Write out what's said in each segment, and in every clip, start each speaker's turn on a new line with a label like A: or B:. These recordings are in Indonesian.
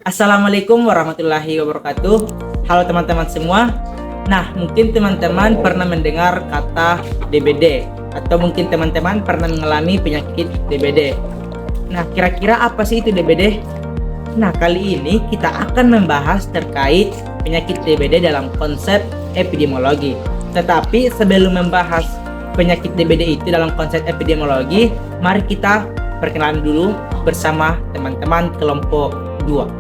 A: Assalamualaikum warahmatullahi wabarakatuh. Halo teman-teman semua. Nah, mungkin teman-teman pernah mendengar kata DBD, atau mungkin teman-teman pernah mengalami penyakit DBD. Nah, kira-kira apa sih itu DBD? Nah, kali ini kita akan membahas terkait penyakit DBD dalam konsep epidemiologi. Tetapi sebelum membahas penyakit DBD itu dalam konsep epidemiologi, mari kita perkenalan dulu bersama teman-teman kelompok 2.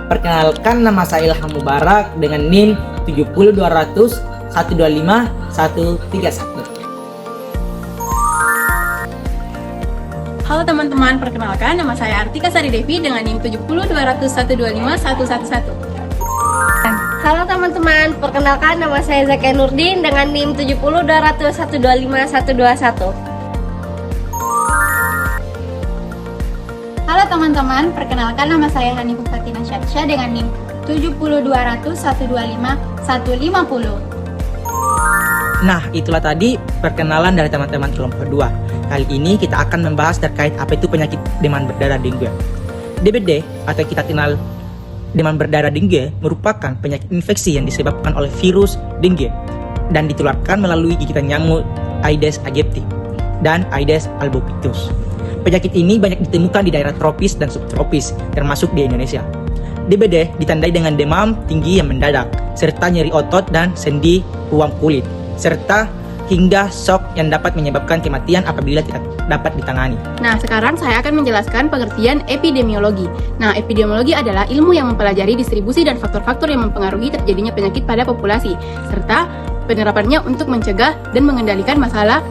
A: Perkenalkan, nama saya Ilham Mubarak dengan NIM 70200 125 131.
B: Halo teman-teman, perkenalkan nama saya Artika Sari Devi dengan NIM 70200 125 111.
C: Halo teman-teman, perkenalkan nama saya Zakia Nurdin dengan NIM 70200 125 121.
B: Halo teman-teman, perkenalkan nama saya Hanifah Fatina Syadsha dengan NIM 70200 125 150.
A: Nah, itulah tadi perkenalan dari teman-teman kelompok 2. Kali ini kita akan membahas terkait apa itu penyakit demam berdarah dengue. DBD atau kita kenal demam berdarah dengue merupakan penyakit infeksi yang disebabkan oleh virus dengue dan ditularkan melalui gigitan nyamuk Aedes aegypti dan Aedes albopictus. Penyakit ini banyak ditemukan di daerah tropis dan subtropis, termasuk di Indonesia. DBD ditandai dengan demam tinggi yang mendadak, serta nyeri otot dan sendi ruang kulit, serta hingga shock yang dapat menyebabkan kematian apabila tidak dapat ditangani.
B: Nah, sekarang saya akan menjelaskan pengertian epidemiologi. Nah, epidemiologi adalah ilmu yang mempelajari distribusi dan faktor-faktor yang mempengaruhi terjadinya penyakit pada populasi, serta penerapannya untuk mencegah dan mengendalikan masalah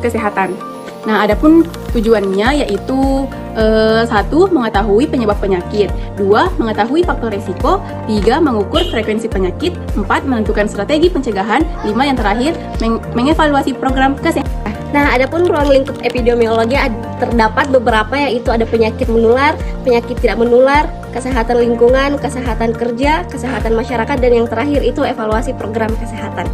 B: kesehatan. Nah, adapun tujuannya yaitu 1. Mengetahui penyebab penyakit, 2. Mengetahui faktor risiko, 3. Mengukur frekuensi penyakit, 4. Menentukan strategi pencegahan, 5. Yang terakhir, mengevaluasi program kesehatan.
C: Nah, adapun ruang lingkup epidemiologi terdapat beberapa, yaitu ada penyakit menular, penyakit tidak menular, kesehatan lingkungan, kesehatan kerja, kesehatan masyarakat, dan yang terakhir itu evaluasi program kesehatan.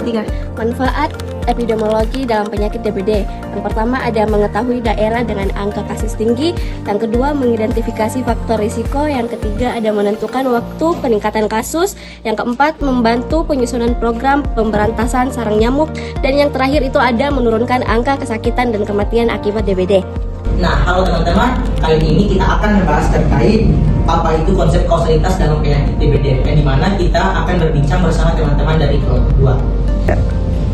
C: 3. Manfaat epidemiologi dalam penyakit DBD. Yang pertama ada mengetahui daerah dengan angka kasus tinggi, yang kedua mengidentifikasi faktor risiko, yang ketiga ada menentukan waktu peningkatan kasus, yang keempat membantu penyusunan program pemberantasan sarang nyamuk, dan yang terakhir itu ada menurunkan angka kesakitan dan kematian akibat DBD.
A: Nah, halo teman-teman, kali ini kita akan membahas terkait apa itu konsep kausalitas dalam penyakit DBD, yang dimana kita akan berbincang bersama teman-teman dari kelompok 2.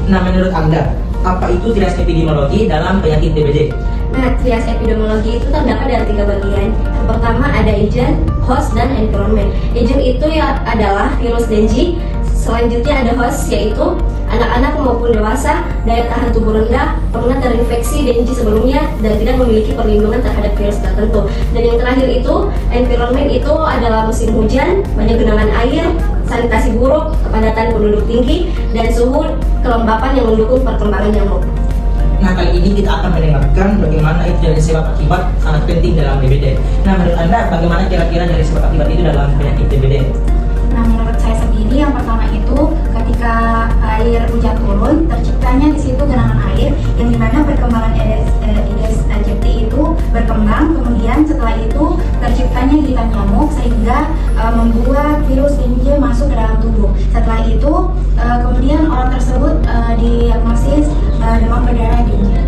A: Nah, menurut Anda, apa itu trias epidemiologi dalam penyakit DBD?
C: Nah, trias epidemiologi itu terdapat dari 3 bagian. Yang pertama ada agent, host, dan environment. Agent itu adalah virus dengue. Selanjutnya ada host, yaitu anak-anak maupun dewasa, daya tahan tubuh rendah, pernah terinfeksi dengue sebelumnya, dan tidak memiliki perlindungan terhadap virus tertentu. Dan yang terakhir itu, environment itu adalah musim hujan, banyak genangan air, sanitasi buruk, kepadatan penduduk tinggi, dan suhu kelembapan yang mendukung perkembangan nyamuk.
A: Nah, kali ini kita akan mendengarkan bagaimana itu dari sebab akibat sangat penting dalam DBD. Nah, menurut Anda bagaimana kira-kira dari sebab akibat itu dalam penyakit DBD?
D: Nah, menurut saya sendiri yang pertama itu ketika air hujan turun, terciptanya di situ genangan air yang dimana perkembangan Aedes aegypti itu berkembang, kemudian setelah itu terciptanya gigitan nyamuk sehingga membuat virus dengue masuk ke dalam tubuh. Setelah itu kemudian orang tersebut diagnosis demam berdarah dengue.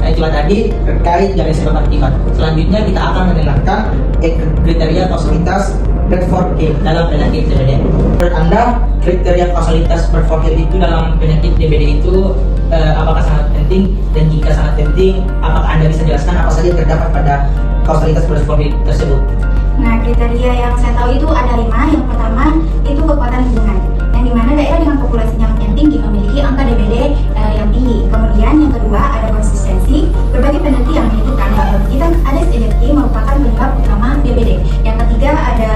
A: Nah, itulah tadi terkait dari sebab akibat. Selanjutnya kita akan mendengarkan kriteria kausalitas Bradford dalam penyakit DBD. Menurut Anda, kriteria kausalitas Bradford itu dalam penyakit DBD itu apakah sangat penting? Dan jika sangat penting, apakah Anda bisa jelaskan apa saja terdapat pada kausalitas Bradford tersebut?
D: Nah, kriteria yang saya tahu itu ada 5. Yang pertama itu kekuatan hubungan, yang dimana daerah dengan populasi nyamuk yang tinggi memiliki angka DBD yang tinggi. Kemudian yang kedua ada konsistensi. Berbagai penelitian menunjukkan bahwa gigitan Aedes aegypti merupakan penyebab utama DBD. Yang ketiga ada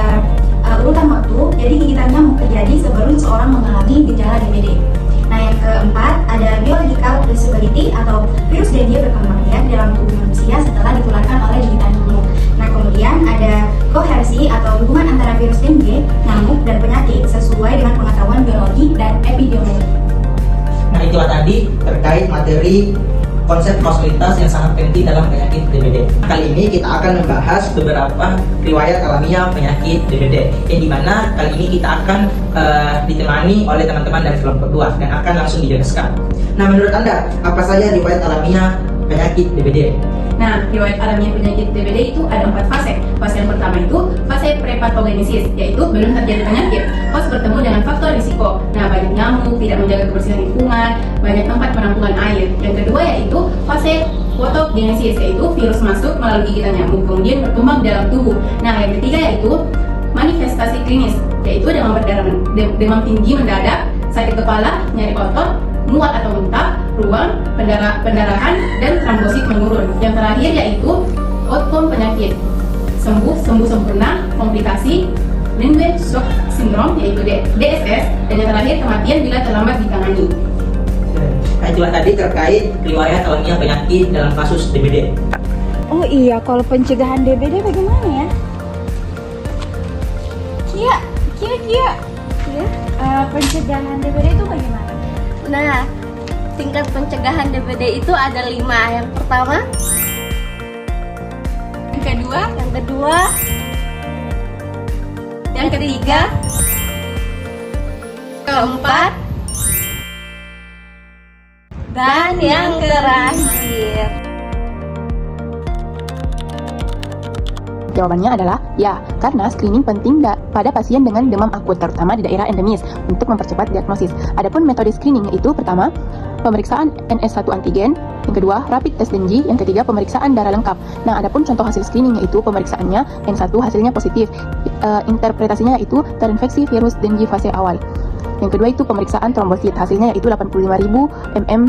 D: urutan waktu, jadi gigitan nyamuk terjadi sebelum seseorang mengalami gejala DBD. Nah, yang keempat ada biological traceability atau virus dengue berkembang biak dalam tubuh manusia setelah ditularkan oleh gigitan nyamuk. Nah, kemudian ada kohersi atau hubungan antara virus dengue, nyamuk, dan penyakit sesuai dengan pengetahuan biologi dan epidemiologi.
A: Nah, itulah tadi terkait materi konsep kausalitas yang sangat penting dalam penyakit DBD. Kali ini kita akan membahas beberapa riwayat alamiah penyakit DBD, yang dimana kali ini kita akan ditemani oleh teman-teman dari kelompok 2 dan akan langsung dijelaskan. Nah, menurut Anda, apa saja riwayat alamiah penyakit DBD?
B: Nah, riwayat alamiah penyakit DBD itu ada 4 fase. Fase yang pertama itu fase prepatogenesis, yaitu belum terjadi penyakit. Host bertemu dengan faktor risiko. Nah, banyak nyamuk, tidak menjaga kebersihan lingkungan, banyak tempat penampungan air. Yang kedua yaitu fase patogenesis, yaitu virus masuk melalui gigitan nyamuk, kemudian berkembang dalam tubuh. Nah, yang ketiga yaitu manifestasi klinis, yaitu demam tinggi mendadak, sakit kepala, nyeri otot, mual atau muntah, ruam, pendarahan, dan trombosit menurun. Yang terakhir yaitu outcome penyakit, sembuh sempurna, komplikasi, Lindbergh shock syndrome yaitu DSS, dan yang terakhir kematian bila terlambat ditangani.
A: Nah, itulah tadi terkait riwayat alamiah penyakit dalam kasus DBD.
E: Oh iya, kalau pencegahan DBD bagaimana ya? Kia. Pencegahan DBD itu bagaimana?
C: Nah, tingkat pencegahan DBD itu ada 5. Yang pertama,
B: Yang kedua,
C: yang ketiga, keempat, dan yang terakhir.
B: jawabannya adalah ya, karena screening penting pada pasien dengan demam akut, terutama di daerah endemis, untuk mempercepat diagnosis. Adapun metode screening yaitu pertama, pemeriksaan NS1 antigen, yang kedua, rapid test Dengue, yang ketiga, pemeriksaan darah lengkap. Nah, adapun contoh hasil screening yaitu pemeriksaannya N1 hasilnya positif, interpretasinya yaitu terinfeksi virus Dengue fase awal. Yang kedua itu pemeriksaan trombosit, hasilnya yaitu 85.000 mm,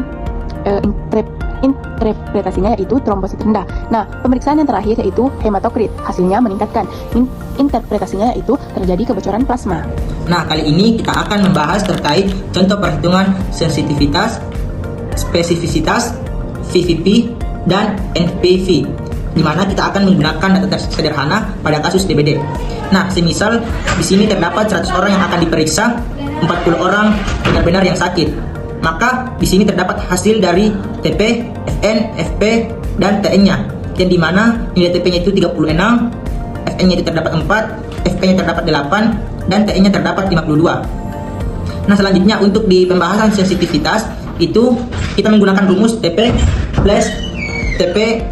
B: interpretasinya yaitu trombosit rendah. Nah, pemeriksaan yang terakhir yaitu hematokrit, hasilnya meningkatkan, interpretasinya yaitu terjadi kebocoran plasma.
A: Nah, kali ini kita akan membahas terkait contoh perhitungan sensitivitas, spesifisitas, VVP, dan NPV, di mana kita akan menggunakan data sederhana pada kasus DBD. Nah, semisal di sini terdapat 100 orang yang akan diperiksa, 40 orang benar-benar yang sakit. Maka di sini terdapat hasil dari TP, FN, FP, dan TN-nya, yang dimana nilai TP-nya itu 36, FN-nya itu terdapat 4, FP-nya terdapat 8, dan TN-nya terdapat 52. Nah, selanjutnya untuk di pembahasan sensitivitas itu kita menggunakan rumus TP plus TP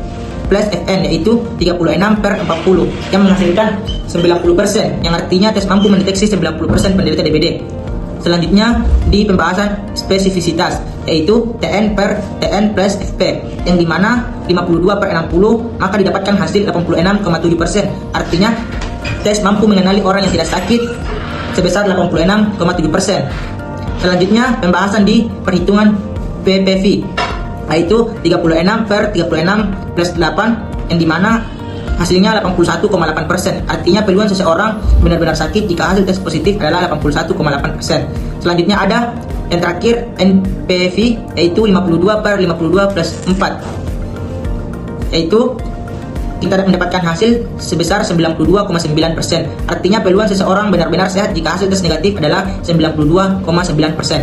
A: plus FN, yaitu 36/40 yang menghasilkan 90%, yang artinya tes mampu mendeteksi 90% penderita DBD. Selanjutnya di pembahasan spesifisitas, yaitu TN per TN plus FP, yang dimana 52/60 maka didapatkan hasil 86,7%, artinya tes mampu mengenali orang yang tidak sakit sebesar 86,7%. Selanjutnya pembahasan di perhitungan PPV, yaitu 36/36 plus 8, yang dimana hasilnya 81,8%, artinya peluang seseorang benar-benar sakit jika hasil tes positif adalah 81,8%. Selanjutnya ada yang terakhir NPV, yaitu 52/52 plus 4, yaitu kita mendapatkan hasil sebesar 92,9%, artinya peluang seseorang benar-benar sehat jika hasil tes negatif adalah 92,9%.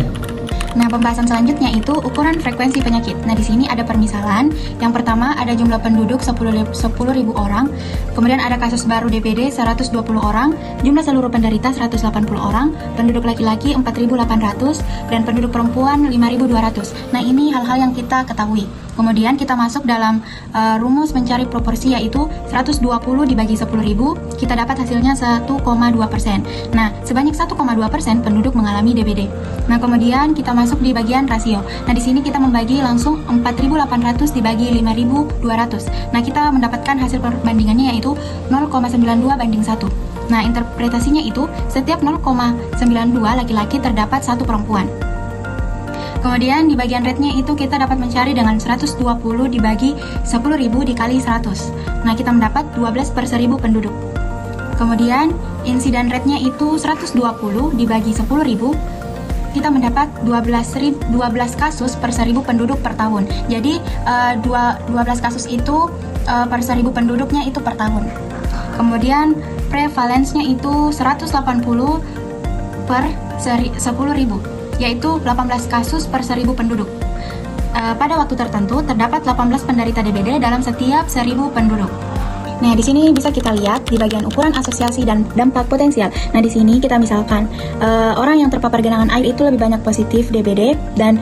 F: Nah, pembahasan selanjutnya itu ukuran frekuensi penyakit. Nah, di sini ada permisalan. Yang pertama ada jumlah penduduk 10.000 orang, kemudian ada kasus baru DBD 120 orang, jumlah seluruh penderita 180 orang, penduduk laki-laki 4.800, dan penduduk perempuan 5.200. Nah, ini hal-hal yang kita ketahui. Kemudian kita masuk dalam rumus mencari proporsi, yaitu 120 dibagi 10.000, kita dapat hasilnya 1,2%. Nah, sebanyak 1,2% penduduk mengalami DBD. Nah, kemudian kita masuk di bagian rasio. Nah, di sini kita membagi langsung 4.800 dibagi 5.200. Nah, kita mendapatkan hasil perbandingannya yaitu 0,92 banding 1. Nah, interpretasinya itu setiap 0,92 laki-laki terdapat 1 perempuan. Kemudian di bagian rate-nya itu kita dapat mencari dengan 120 dibagi 10.000 dikali 100. Nah, kita mendapat 12/1000 penduduk. Kemudian insiden rate-nya itu 120 dibagi 10.000, kita mendapat 12 kasus per 1.000 penduduk per tahun. Jadi 12 kasus itu per 1.000 penduduknya itu per tahun. Kemudian prevalence-nya itu 180 per 10.000, yaitu 18 kasus per 1.000 penduduk. pada waktu tertentu terdapat 18 penderita DBD dalam setiap 1000 penduduk. Nah, di sini bisa kita lihat di bagian ukuran asosiasi dan dampak potensial. Nah, di sini kita misalkan orang yang terpapar genangan air itu lebih banyak positif DBD dan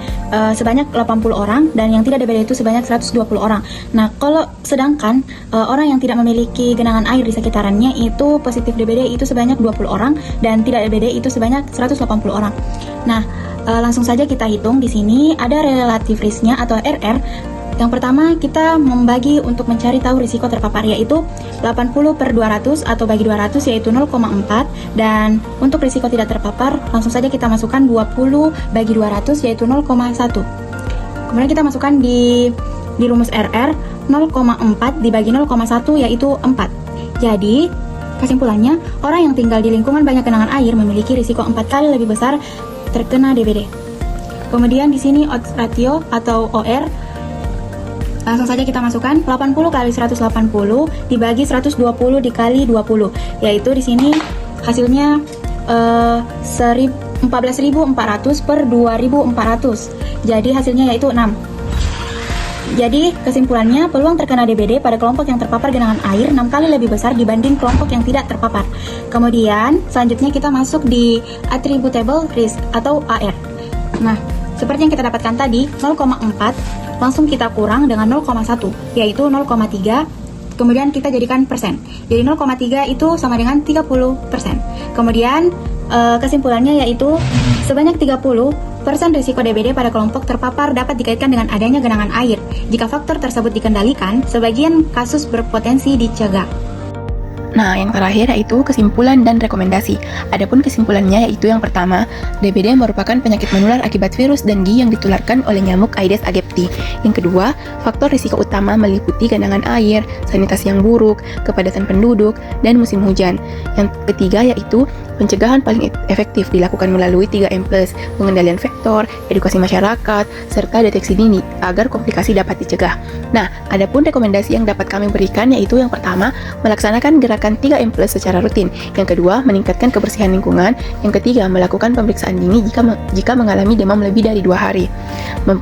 F: sebanyak 80 orang, dan yang tidak DBD itu sebanyak 120 orang. Nah, kalau sedangkan orang yang tidak memiliki genangan air di sekitarannya itu positif DBD itu sebanyak 20 orang dan tidak DBD itu sebanyak 180 orang. Nah, langsung saja kita hitung. Di sini ada relative risk-nya atau RR. Yang pertama, kita membagi untuk mencari tahu risiko terpapar, yaitu 80/200 atau bagi 200 yaitu 0,4, dan untuk risiko tidak terpapar langsung saja kita masukkan 20 bagi 200 yaitu 0,1. Kemudian kita masukkan di rumus RR 0,4 dibagi 0,1 yaitu 4. Jadi kesimpulannya, orang yang tinggal di lingkungan banyak genangan air memiliki risiko 4 kali lebih besar terkena DBD. Kemudian di sini odds ratio atau OR, langsung saja kita masukkan 80 kali 180 dibagi 120 dikali 20, yaitu di sini hasilnya 14.400 per 2.400. Jadi hasilnya yaitu 6. Jadi kesimpulannya, peluang terkena DBD pada kelompok yang terpapar genangan air 6 kali lebih besar dibanding kelompok yang tidak terpapar. Kemudian selanjutnya kita masuk di attributable risk atau AR. Nah, seperti yang kita dapatkan tadi, 0,4 langsung kita kurang dengan 0,1 yaitu 0,3, kemudian kita jadikan persen. Jadi 0,3 itu sama dengan 30%. Kemudian kesimpulannya yaitu sebanyak 30% risiko DBD pada kelompok terpapar dapat dikaitkan dengan adanya genangan air. Jika faktor tersebut dikendalikan, sebagian kasus berpotensi dicegah.
B: Nah, yang terakhir yaitu kesimpulan dan rekomendasi. Adapun kesimpulannya yaitu yang pertama, DBD merupakan penyakit menular akibat virus dengue yang ditularkan oleh nyamuk Aedes aegypti. Yang kedua, faktor risiko utama meliputi genangan air, sanitasi yang buruk, kepadatan penduduk, dan musim hujan. Yang ketiga yaitu pencegahan paling efektif dilakukan melalui 3M+, pengendalian vektor, edukasi masyarakat, serta deteksi dini agar komplikasi dapat dicegah. Nah, adapun rekomendasi yang dapat kami berikan yaitu yang pertama, melaksanakan gerakan 3M+ secara rutin. Yang kedua, meningkatkan kebersihan lingkungan. Yang ketiga, melakukan pemeriksaan dini jika mengalami demam lebih dari 2 hari.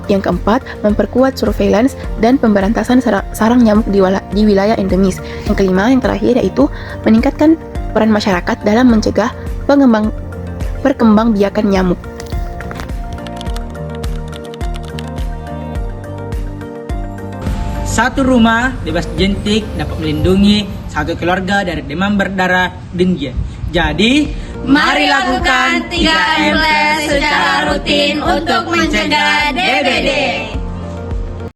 B: Yang keempat, memperkuat surveillance dan pemberantasan sarang nyamuk di wilayah endemis. Yang kelima, yang terakhir yaitu meningkatkan peran masyarakat dalam mencegah perkembangbiakan nyamuk.
A: Satu rumah bebas jentik dapat melindungi satu keluarga dari demam berdarah dengue. Jadi,
C: Mari lakukan 3M+ secara rutin untuk mencegah DBD.